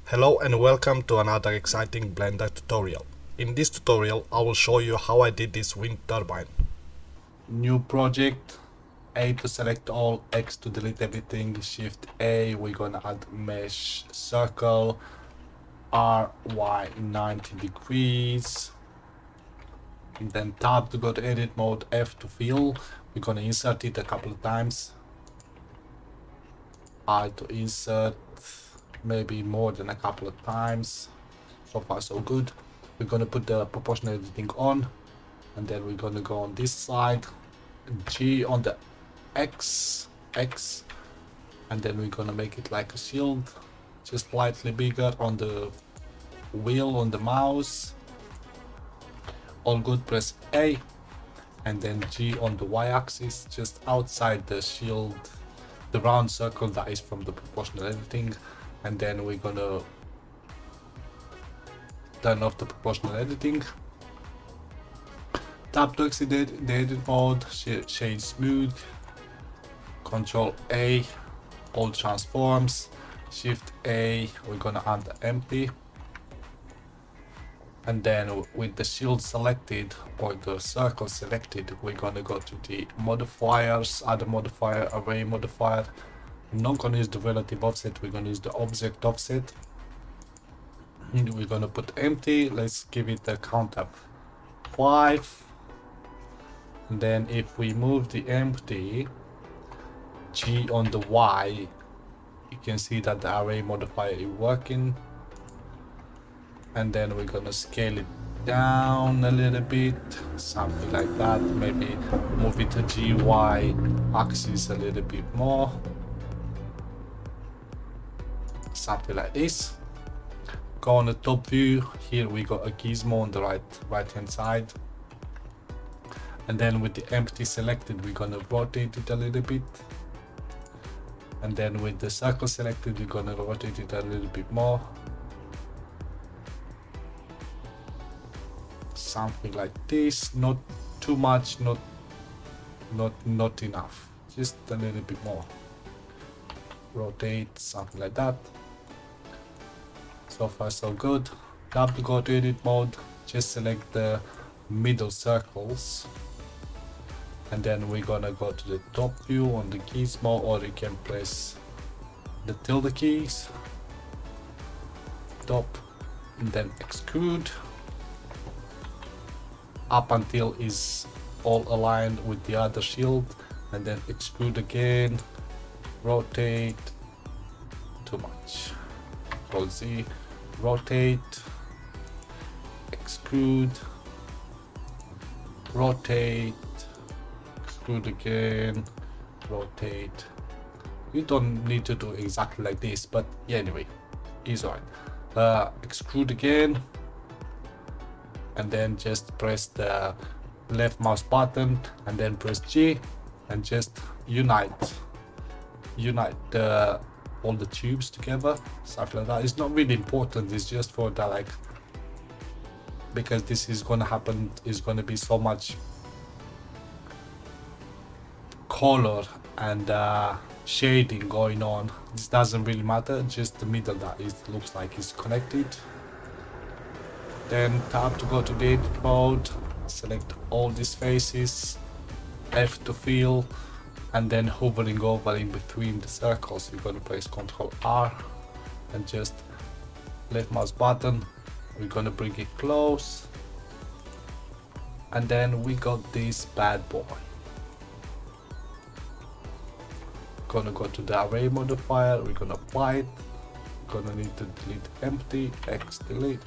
Hello and welcome to another exciting Blender tutorial. In this tutorial I will show you how I did this wind turbine. New project, A to select all, X to delete everything, Shift A, we're gonna add mesh circle, R, Y 90 degrees, and then Tab to go to edit mode, F to fill, we're gonna insert it a couple of times, I to insert, maybe more than a couple of times. So far so good. We're gonna put the proportional editing on, and then we're gonna go on this side, G on the X, and then we're gonna make it like a shield, just slightly bigger on the wheel on the mouse. All good, press A, and then G on the Y-axis, just outside the shield, the round circle that is from the proportional editing, and then we're gonna turn off the proportional editing. Tap to exit the edit mode, shade smooth, Control A, all transforms, Shift A, we're gonna add the empty, and then with the shield selected or the circle selected, we're gonna go to the modifiers, add a modifier, array modifier. I'm not gonna use the relative offset, we're gonna use the object offset. We're gonna put empty, let's give it a count of 5. And then if we move the empty, G on the Y, you can see that the array modifier is working. And then we're gonna scale it down a little bit, something like that. Maybe move it to GY axis a little bit more, something like this. Go on the top view, here we got a gizmo on the right hand side, and then with the empty selected we're gonna rotate it a little bit, and then with the circle selected we're gonna rotate it a little bit more, something like this. Not too much, not enough, just a little bit more. Rotate, something like that. So far so good. Tap to go to edit mode, just select the middle circles, and then we're gonna go to the top view on the gizmo, or you can press the tilde keys, top, and then extrude up until is all aligned with the other shield, and then extrude again, rotate, too much, Control Z, rotate, extrude, rotate, extrude again, rotate. You don't need to do exactly like this, but yeah, anyway, it's alright. Extrude again, and then just press the left mouse button and then press G and just unite all the tubes together, something like that. It's not really important, it's just for the like, because this is gonna happen, is gonna be so much color and shading going on. This doesn't really matter, just the middle that is looks like is connected. Then tap to go to the edit mode, select all these faces, F to fill, and then hovering over in between the circles, you're gonna press Ctrl R and just left mouse button, we're gonna bring it close, and then we got this bad boy. Gonna go to the array modifier, we're gonna apply it, gonna need to delete empty, X delete,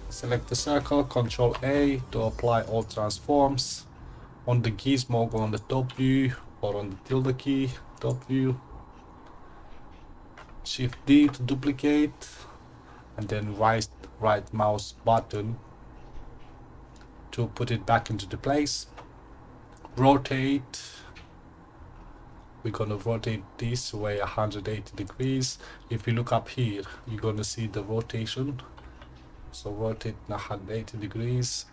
select the circle, Ctrl A to apply all transforms. On the gizmo, go on the top view, or on the tilde key, top view, Shift D to duplicate, and then right mouse button to put it back into the place. Rotate, we're gonna rotate this way 180 degrees. If you look up here, you're gonna see the rotation, so rotate 180 degrees.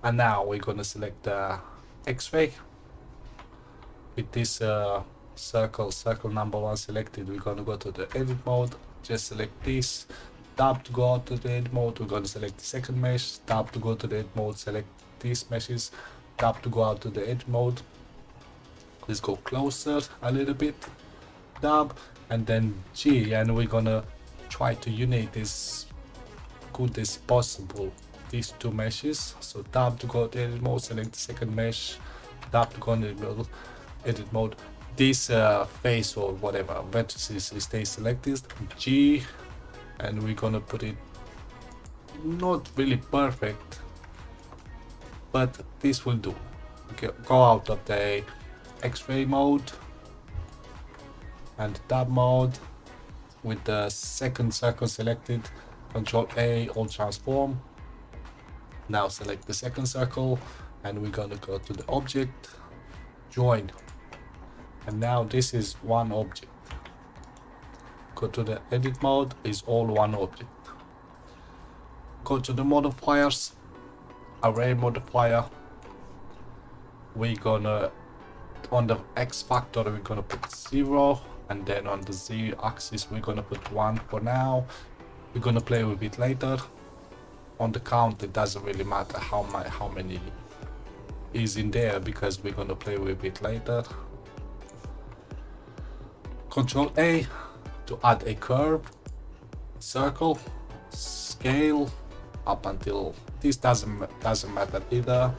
And now we're gonna select the X-ray with this circle number 1 selected, we're gonna go to the edit mode, just select this, tab to go out to the edit mode, we're gonna select the second mesh, tab to go to the edit mode, select these meshes, tab to go out to the edit mode. Let's go closer a little bit, tab, and then G, and we're gonna try to unite as good as possible these two meshes. So tab to go to edit mode, select the second mesh, tab to go in the edit mode. This face or whatever vertices will stay selected, G, and we're gonna put it not really perfect, but this will do. Okay, go out of the X-ray mode and tab mode with the second circle selected, Control A, all transform. Now select the second circle and we're gonna go to the object, join, and now this is one object. Go to the edit mode, is all one object. Go to the modifiers, array modifier. We're gonna, on the X factor we're gonna put 0, and then on the Z axis we're gonna put 1 for now. We're gonna play with it later. On the count it doesn't really matter how many is in there, because we're gonna play with it later. Control A to add a curve, circle, scale up until this doesn't matter either.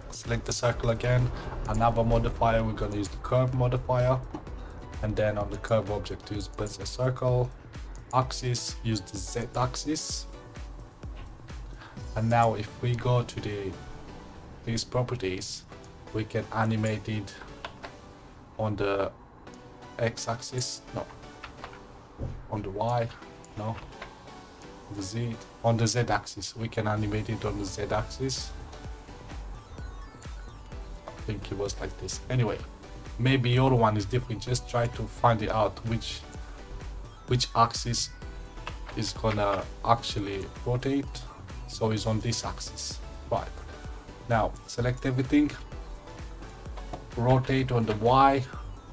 Select the circle again, another modifier, we're gonna use the curve modifier, and then on the curve object use bezier circle, axis use the Z axis. And now if we go to these properties, we can animate it on the X axis, no, on the Y, no, the Z, on the Z axis. We can animate it on the Z axis. I think it was like this. Anyway, maybe your one is different. Just try to find it out which axis is gonna actually rotate. So it's on this axis. Right, now select everything, rotate on the Y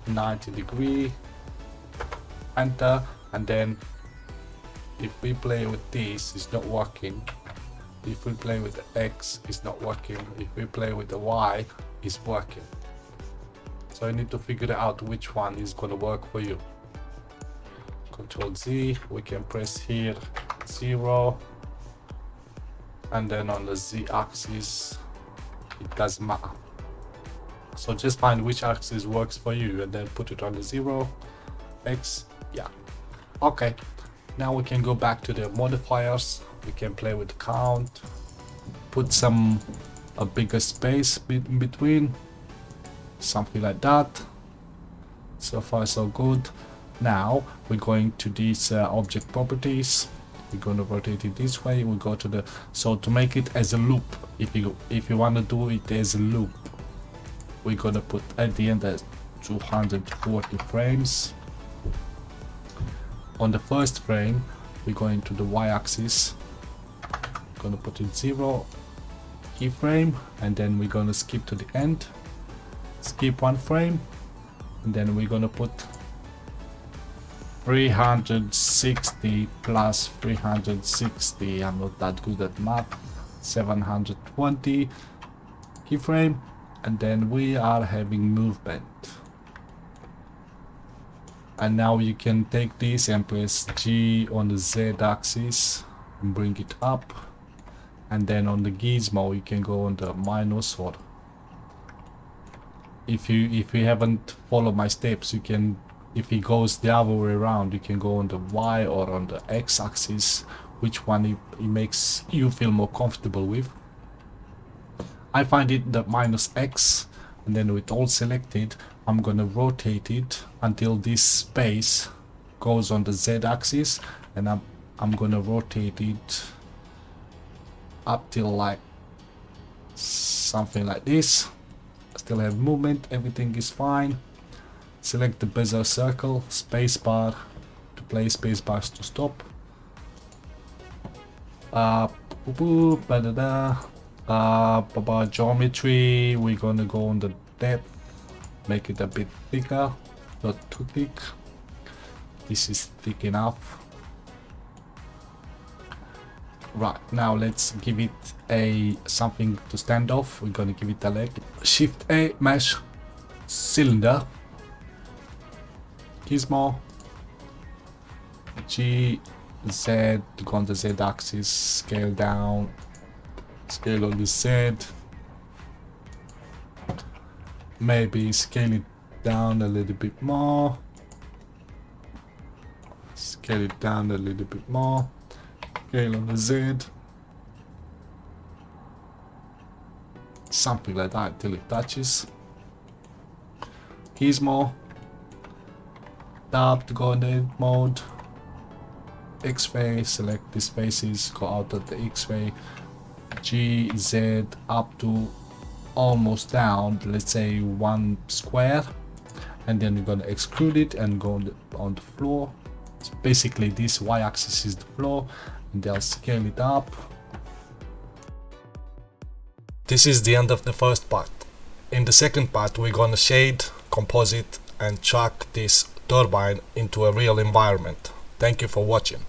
90 degree, enter, and then if we play with this, it's not working. If we play with the X, it's not working. If we play with the Y, it's working. So you need to figure out which one is gonna work for you. Control Z, we can press here 0, and then on the Z axis it doesn't matter. So just find which axis works for you and then put it on the 0, X, yeah. Okay, now we can go back to the modifiers. We can play with the count, put a bigger space in between, something like that. So far so good. Now we're going to these object properties. We're going to rotate it this way. We go to the, so to make it as a loop, if you want to do it as a loop, we're going to put at the end as 240 frames. On the first frame we're going to the y-axis, going to put it 0 keyframe, and then we're going to skip to the end, skip 1 frame, and then we're going to put 360 plus 360, I'm not that good at math, 720 keyframe, and then we are having movement. And now you can take this and press G on the Z axis and bring it up, and then on the gizmo you can go on the minus, or if you haven't followed my steps, you can, if it goes the other way around, you can go on the Y or on the X axis, which one it makes you feel more comfortable with. I find it the minus X, and then with all selected I'm gonna rotate it until this space goes on the Z axis, and I'm gonna rotate it up till like something like this. Still have movement, everything is fine. Select the bezier circle, spacebar to play, spacebars to stop. Geometry, we're gonna go on the depth make it a bit thicker, not too thick. This is thick enough. Right, now let's give it a something to stand off. We're gonna give it a leg. Shift A, mesh, cylinder, gizmo, G, Z, go on the Z axis, scale down, scale on the Z, maybe scale it down a little bit more, scale it down a little bit more, scale on the Z, something like that till it touches. Gizmo, tab to go on the edit mode, X-ray, select these faces, go out of the X-ray, G, Z, up to almost down, let's say 1 square, and then we're gonna extrude it and go on the floor. So basically this y-axis is the floor, and they'll scale it up. This is the end of the first part. In the second part we're gonna shade, composite and chuck this turbine into a real environment. Thank you for watching.